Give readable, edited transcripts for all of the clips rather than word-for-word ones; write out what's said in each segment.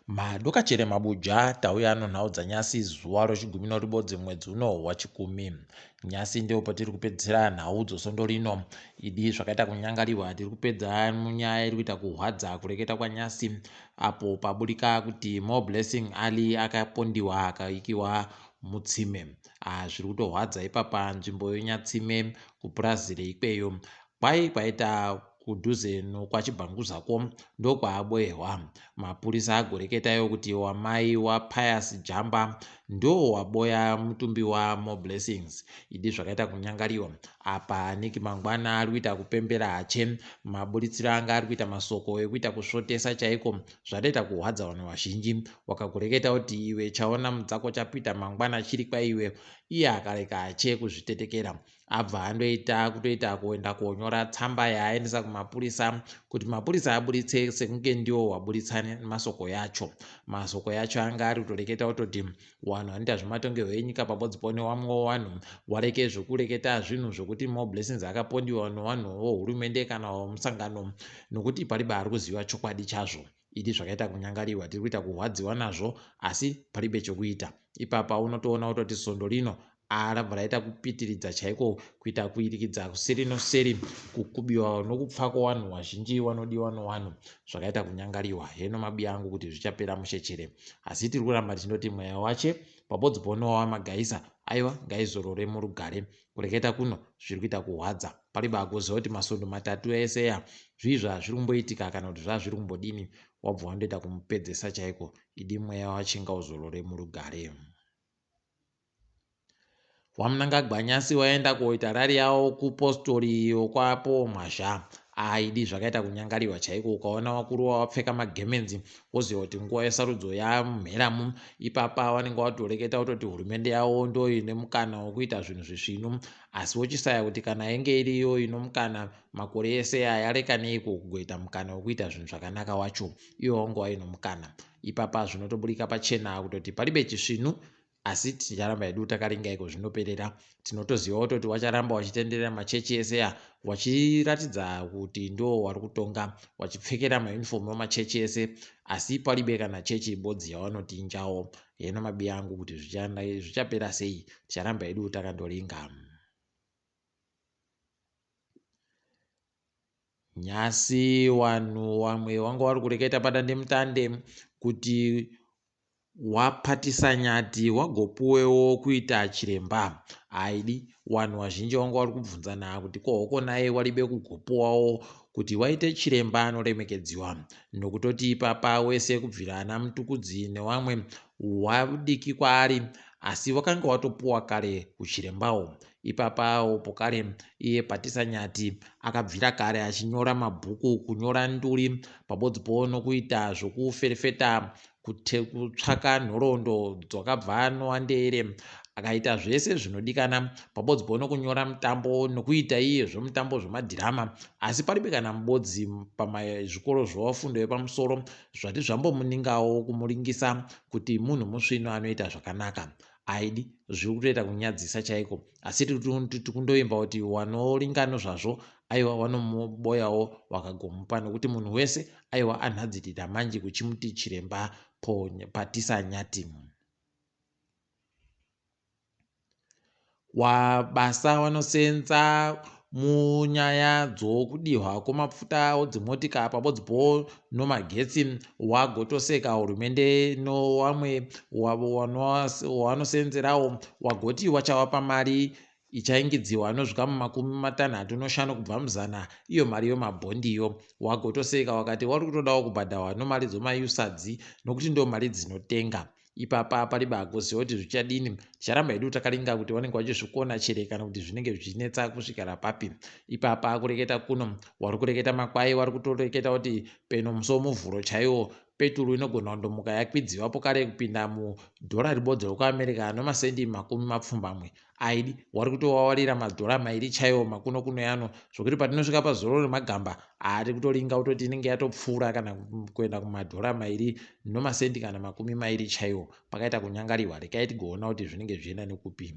Madokachere mabuja tauya ano nhau dzanyasi zuva rechigumi noribodzi mwedzi uno waChikumi. Nyasi ndio patiri kupedzera nhau dzosondo rino. Idi zvakaita kunyangariwa tiri kupedza munyaya iri kuita kuhwadza kureketa kwanyasi apo paburika kuti Moreblessing Ali akapondiwa akaikiwa mutsime. Zviri kutohwadza ipapa nzvimbo yenyatsime kupurasire ikweyo. Kwaita kudhuze nokwaChibhanguzako ndokwaaboyehwa. Mapurisa agoreketayo kuti wamai waPius Jamba ndo waboya mutumbi waMoreblessings. Idi zvakaita kunyangariwa apa niki mangwana ari kuita kupembera hache. Maburitsiro anga ari kuita masoko ekuita kusvotesa chaiko zvatoita kuhwadza vanhu vazhinji. Wakagoreketa kuti iwe chaona mudzako chapita mangwana chiri kwaiwe, iye akareka hache kuzvitetekera. Abva andoita kutoita kuenda konyora tsamba yaaendesa kumapurisa kuti mapurisa aburitse sekunge ndio waburitsa masoko yacho. Masoko yacho anga ari kutoreketa kutoti wanhu anoita zvematongerwo enyika pamwedzipo newamwe wanhu wareke zvokureketa zvinhu zvokuti Moreblessings akapondiwa newanhu vohurumende kana vomusangano nokuti paribe ari kuziva chokwadi chazvo. Idi zvakaita kunyangariwa tiri kuita kuhwadziwa nazvo asi paribe chokuita. Ipapa unotoona kutoti sondo rino arabva raita kupitiridza chaiko kuita kuirikidza kuseri noseri, kukubiwa nokupfa kwevanhu vazhinji vanodiwa nevanhu zvakaita kunyangariwa. Heno mabiya angu kuti zvichapera mushechere, asi tiri kuramba tindoti mweya wache pabodzipo wamagaisa aiwa ngaizorore murugare. Kureketa kuno zviri kuita kuhwadza, paribe akuziva kuti masondo matatu eseya zvizvo zviri kumboitika kana kuti zvazviri kumbodini. Wabva wandoita kumupedzesa chaiko. Idi mweya wache ngauzorore murugare. Wamunangagwa nyasi waenda koita rari yawo kupostori yokwapo mhazha. Idi zvakaita kunyangariwa chaiko. Ukaona wakuru wapfeka magemenzi woziva kuti nguva yesarudzo yamheramu. Ipapa vanenge vatoreketa kutoti hurumende yavo ndo ine mukana wokuita zvinhu zvisvinu, asi wochisaya kuti kana yenge iriyo ino mukana makore ese ayareka neiko kugoita mukana wokuita zvinhu zvakanaka wacho, iwo wangu waino mukana. Ipapa zvinotoburika pachena kutoti paribe chisvinu, asi ticharamba hedu takaringaiko zvinoperera. Tinotoziva kutoti wacharamba wachitenderera machechi eseya wachiratidza kuti ndo wari kutonga, wachipfekera mayunifomu emachechi ese, asi paribe kana chechi ibodzi yavanoti nhau. Heno mabiya angu kuti zvichapera sei, ticharamba hedu takandoringa. Nyasi wanhu wamwe wanga vari kureketa padandemutande kuti wapatisa nyati wagopuwewo kuita chiremba. Aidi wanhu vazhinji vanga vari kubvunzana kuti kohoko naye waribe kugopuwawo kuti waite chiremba anoremekedziwa, nokutoti ipapa wese kubvira ana mutukudzi newamwe wadiki kwaari, asi wakanga watopuwa kare kuchirembawo. Ipapa upo kare iye patisa nyati akabvira kare achinyora mabhuku, kunyora nduri pabodzipo nokuita zvokuferefeta, kutsvaka nhoroondo dzakabva nowandere, akaita zvese zvinodikana pabodzipo nokunyora mutambo nokuita iye zvomutambo zvemadhirama. Asi paribe kana mubodzi pamazvikoro zvefundo yepamusoro zvati zvambomuningawo kumuringisa kuti munhu musvino anoita zvakanaka. Aidi zviri kutoita kunyadzisa chaiko, asi tiri kundoimba kuti wanoringano zvazvo aiwa wanomuboyawo wakagomupa, nokuti munhu wese aiwa anhadzirira manje kuchimuti chiremba patisa nyati. Wabasa wanosenza munyaya dzokudihwa kwemafuta dzimotika pabodzipo nomagetsi wagotoseka hurumende nowamwe wanosenzerawo wagoti wachavapa mari ichaingidziwa nosvika mu50 noshanu kubva muzana, iyo mari yomabhondiyo. Wagotoseka wakati wari kutodawo kubhadharwa nomari dzomausadzi nokuti ndo mari dzinotenga. Ipapa paribe akuziva kuti zvichadini. Ticharamba hedu takaringa kuti vanenge vachizvikona chere kana kuti zvinenge zvichinetsa kusvikira papi. Ipapa kureketa kuno wari kureketa makwai wari kutoreketa kuti peno musomuvhuro chaiwo peturu inogona kundomuka yakwidziwapo kare kupinda mudhora ribodzi rekuAmerica nomasendi 20. Aidi wari kutowawarira madhora mairi chaiwo makuno kuno yano, zvokuti patinosvika pazoro remagamba ari kutoringa kutoti inenge yatopfuura kana kuenda kumadhora mairi nomasendi kana 20 chaiwo. Pakaita kunyangariwa, rekai tigoona kuti zvinenge zvichienda nekupi.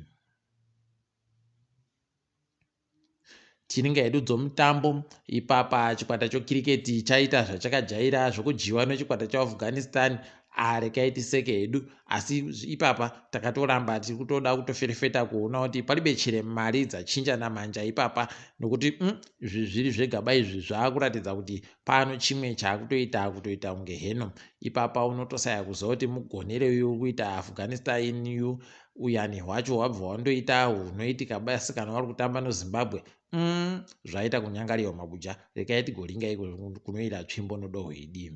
Tiringa hedu dzomutambo. Ipapa chikwata chokiriketi chaita zvachakajaira zvokujiwa nechikwata cheAfghanistan. rekai tiseke hedu, asi ipapa takatoramba tiri kutoda kutoferefeta kuona kuti palibe chere mari dzachinja namanja ipapa, nokuti zviri zvegaba izvi zvaakuratidza kuti pano chimwe chaakutoita kutoita kunge heno. Ipapa unotosaya kuziva kuti mugonere uyu kuita Afghanistan uyu uyani hwacho wabva wandoita hunoitika basi kana wari kutamba noZimbabwe. Zvaita kunyangariwa mabuja, rekai tigoringai kunoira tsvimbo nodohweidi.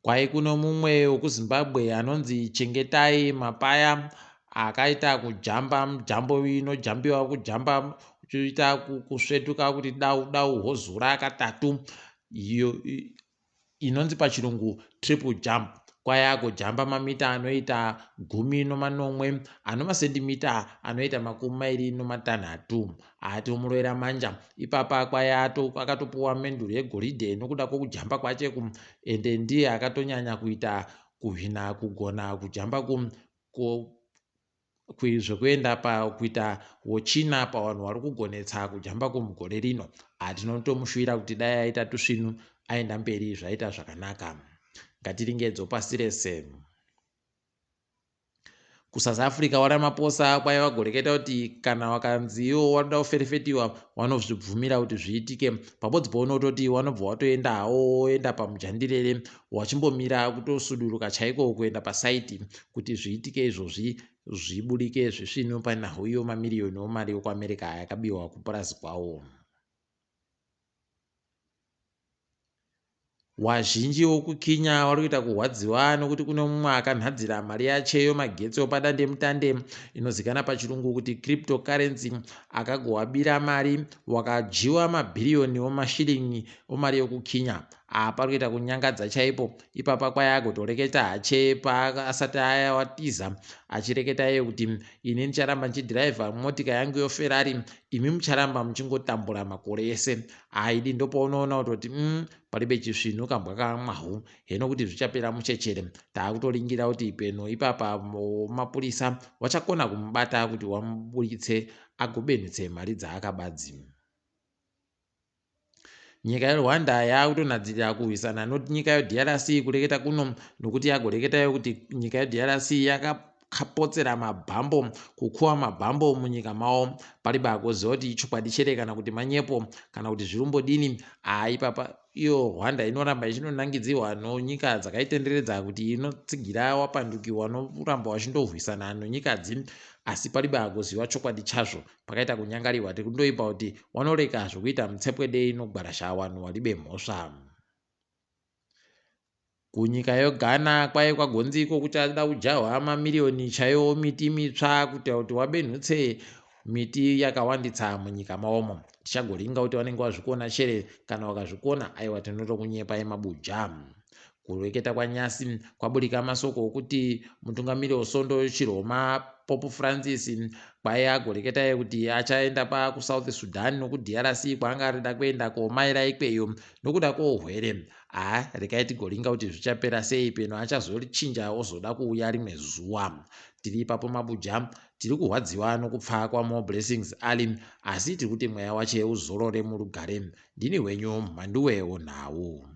Kwai kuno mumwe wekuZimbabwe anonzi Chengetai Mapaya akaita kujamba mujambo inojambiwa kujamba uchiita kusvetuka kuti dau hozura katatu, iyo inonzi pachirungu triple jump. Kwai agojamba mamita anoita 10 anomasentimita anoita 26 atomuroera manja. Ipapa kwai akatopuwa menduru yegoridhe nokuda kwokujamba kwache ende ndiye akatonyanya kuita kuhwina kugona kujamba zvekuenda pakuita wochina pavanhu vari kugonetsa kujamba kumugore rino. Tinotomushuvira kuti dai aita tusvinu aenda mberi zvaita zvakanaka. Ngatiringedzo pasi rese. KuSouth Africa waRamaphosa kwai vagoreketa kuti kana wakanziwo wanoda kuferefetiwa vanozvibvumira kuti zviitike. Pabodzi paunototi wanobva watoenda hawo woenda pamujandirere wachimbomira kutosuduruka chaiko kuenda pasaiti kuti zviitike izvozvi zvibudike zvisvinu panhau iyo mamiriyoni omari yokuAmerica yakabiwa kupurazi kwawo. Wazhinji wokuKenya wari kuita kurwadziwa nokuti kuno mumwe akanhadzira mari yache yomagetsi opadandemutande inozikanwa pachirungu kuti cryptocurrency, akagowabira mari wakajiwa mabhiriyoni omashiringi omari yokuKenya. Pari kuita kunyangadza chaipo. Ipapa kwai agotoreketa hache paasati watiza achireketa iye kuti ini ndicharamba ndichidhiraivha motika yangu yoFerrari, imi mucharamba muchingotambura makore ese. Idi ndopaunoona kutoti palibe chisvinu kambwa kamwahu, heno kuti zvichapera muchechere. Taakutoringira kuti peno ipapa mapurisa wachakona kumubata kuti wamuburitse agobenhutse mari dzaakabadzi. Nyika yeRwanda yaakutonadzirira kurwisana nyika yeDRC kureketa kuno, nokuti yagoreketayo kuti nyika yeDRC yakapotsera mabhambo, kukuwa mabhambo munyika mavo. Palibe akuziva kuti ichokwadi chere kana kuti manyepo kana kuti zvirumbodini. Ipapa iyo Rwanda inoramba ichinonangidzirwa nonyika dzakaitenderedza kuti inotsigira wapandukiwa noramba wachindohwisana nonyikadzi, asi palibe akuziva chokwadi chazvo. Pakaita kunyangariwa tiri kundoipa kuti wanoreka zvokuita mutsepwedei nogwarasha wanhu walibe mhosva. Kunyika yeGhana kwai kwagonziko kuti ada kujahwa mamiriyoni chaiwo miti mitsva kuita kuti wabenhutse miti yakawanditsa munyika mavomo. Tichagoringa kuti vanenge vazvikona chere, kana wakazvikona aiwa tinotokunyepai mabuja. Kureketa kwaNyasi kwaburika masoko okuti mutungamiri weSondo Chiroma Pope Francis kwai agoreketa kuti achaenda kuSouth Sudan nokuDRC kwaanga arida kuenda komaira ikweyo nokuda kwourwere. Rekai tigoringa kuti zvichapera sei, peno achazochinja ozoda kuuya rimwe zuva. Tiri ipapo mabuja, tiri kurwadziwa nokupfa kwaMoreblessing Ali, asi tiri kuti mweya wache uzorore murugare. Ndini wenyu Mhanduwe WeNhau.